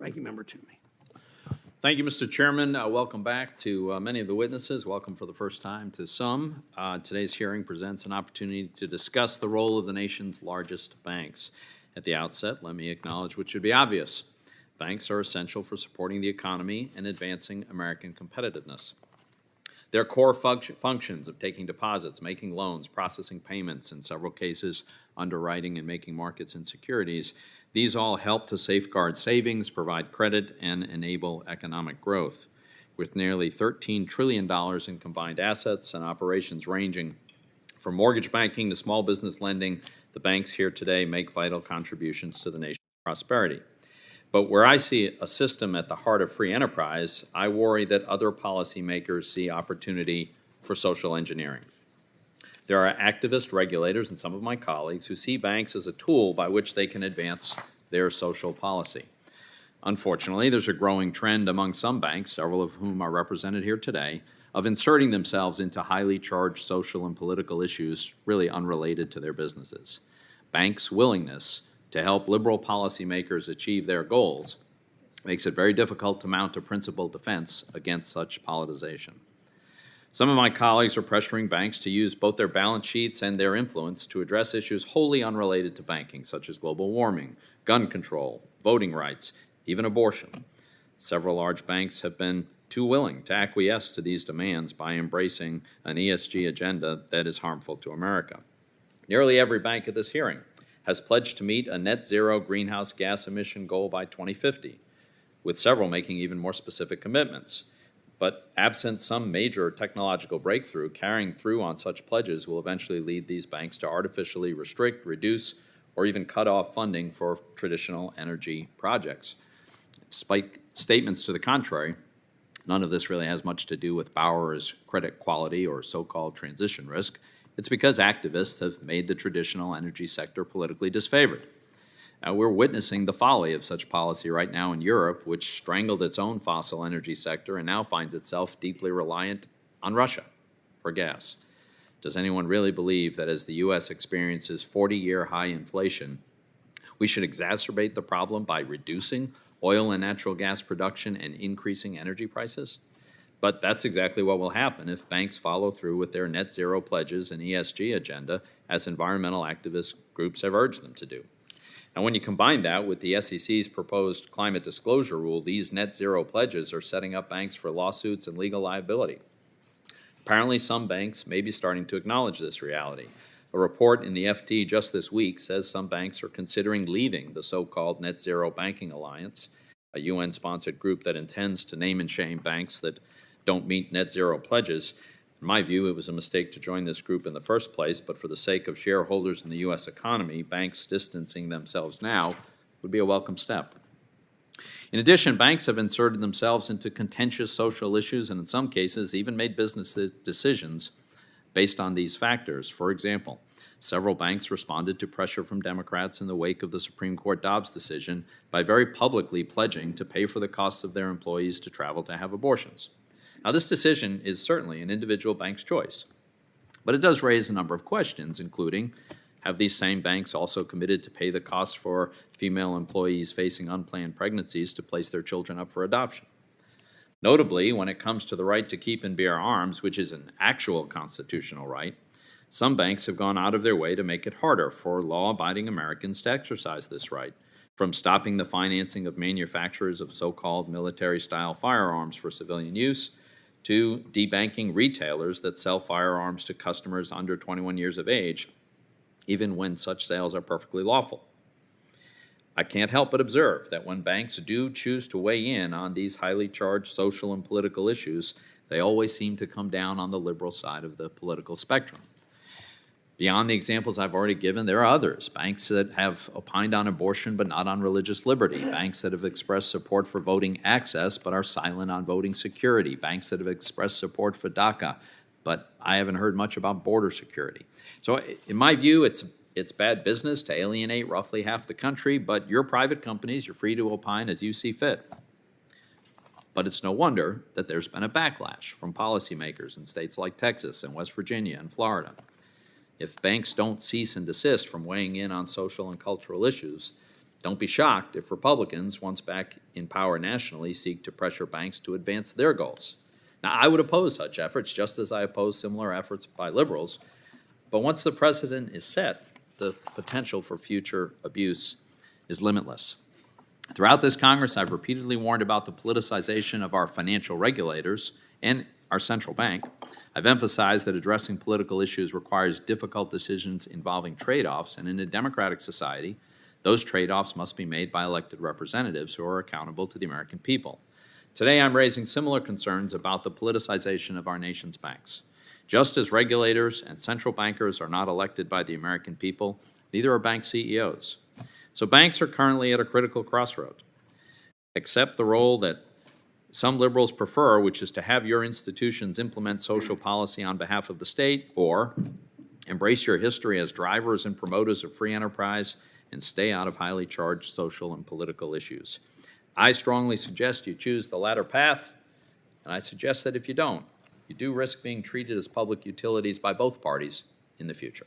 Ranking Member Toomey. Thank you, Mr. Chairman. Welcome back to many of the witnesses. Welcome for the first time to some. Today's hearing presents an opportunity to discuss the role of the nation's largest banks. At the outset, let me acknowledge what should be obvious. Banks are essential for supporting the economy and advancing American competitiveness. Their core functions of taking deposits, making loans, processing payments, in several cases, underwriting and making markets and securities, these all help to safeguard savings, provide credit, and enable economic growth. With nearly $13 trillion in combined assets and operations ranging from mortgage banking to small business lending, the banks here today make vital contributions to the nation's prosperity. But where I see a system at the heart of free enterprise, I worry that other policymakers see opportunity for social engineering. There are activist regulators and some of my colleagues who see banks as a tool by which they can advance their social policy. Unfortunately, there's a growing trend among some banks, several of whom are represented here today, of inserting themselves into highly charged social and political issues really unrelated to their businesses. Banks' willingness to help liberal policymakers achieve their goals makes it very difficult to mount a principled defense against such politicization. Some of my colleagues are pressuring banks to use both their balance sheets and their influence to address issues wholly unrelated to banking, such as global warming, gun control, voting rights, even abortion. Several large banks have been too willing to acquiesce to these demands by embracing an ESG agenda that is harmful to America. Nearly every bank at this hearing has pledged to meet a net zero greenhouse gas emission goal by 2050, with several making even more specific commitments. But absent some major technological breakthrough, carrying through on such pledges will eventually lead these banks to artificially restrict, reduce, or even cut off funding for traditional energy projects. Despite statements to the contrary, none of this really has much to do with borrowers' credit quality or so-called transition risk. It's because activists have made the traditional energy sector politically disfavored. Now, we're witnessing the folly of such policy right now in Europe, which strangled its own fossil energy sector and now finds itself deeply reliant on Russia for gas. Does anyone really believe that as the U.S. experiences 40-year high inflation, we should exacerbate the problem by reducing oil and natural gas production and increasing energy prices? But that's exactly what will happen if banks follow through with their net zero pledges and ESG agenda, as environmental activist groups have urged them to do. Now, when you combine that with the SEC's proposed climate disclosure rule, these net zero pledges are setting up banks for lawsuits and legal liability. Apparently, some banks may be starting to acknowledge this reality. A report in the FT just this week says some banks are considering leaving the so-called Net Zero Banking Alliance, a UN-sponsored group that intends to name and shame banks that don't meet net zero pledges. In my view, it was a mistake to join this group in the first place, but for the sake of shareholders in the U.S. economy, banks distancing themselves now would be a welcome step. In addition, banks have inserted themselves into contentious social issues and in some cases even made business decisions based on these factors. For example, several banks responded to pressure from Democrats in the wake of the Supreme Court Dobbs decision by very publicly pledging to pay for the costs of their employees to travel to have abortions. Now, this decision is certainly an individual bank's choice, but it does raise a number of questions, including, have these same banks also committed to pay the cost for female employees facing unplanned pregnancies to place their children up for adoption? Notably, when it comes to the right to keep and bear arms, which is an actual constitutional right, some banks have gone out of their way to make it harder for law-abiding Americans to exercise this right, from stopping the financing of manufacturers of so-called military-style firearms for civilian use to debanking retailers that sell firearms to customers under 21 years of age, even when such sales are perfectly lawful. I can't help but observe that when banks do choose to weigh in on these highly charged social and political issues, they always seem to come down on the liberal side of the political spectrum. Beyond the examples I've already given, there are others. Banks that have opined on abortion but not on religious liberty. Banks that have expressed support for voting access but are silent on voting security. Banks that have expressed support for DACA, but I haven't heard much about border security. So in my view, it's bad business to alienate roughly half the country, but you're private companies. You're free to opine as you see fit. But it's no wonder that there's been a backlash from policymakers in states like Texas and West Virginia and Florida. If banks don't cease and desist from weighing in on social and cultural issues, Don't be shocked if Republicans, once back in power nationally, seek to pressure banks to advance their goals. Now, I would oppose such efforts, just as I oppose similar efforts by liberals, but once the precedent is set, the potential for future abuse is limitless. Throughout this Congress, I've repeatedly warned about the politicization of our financial regulators and our central bank. I've emphasized that addressing political issues requires difficult decisions involving trade-offs, and in a democratic society, those trade-offs must be made by elected representatives who are accountable to the American people. Today, I'm raising similar concerns about the politicization of our nation's banks. Just as regulators and central bankers are not elected by the American people, neither are bank CEOs. So banks are currently at a critical crossroad. Accept the role that some liberals prefer, which is to have your institutions implement social policy on behalf of the state, or embrace your history as drivers and promoters of free enterprise and stay out of highly charged social and political issues. I strongly suggest you choose the latter path, and I suggest that if you don't, you do risk being treated as public utilities by both parties in the future.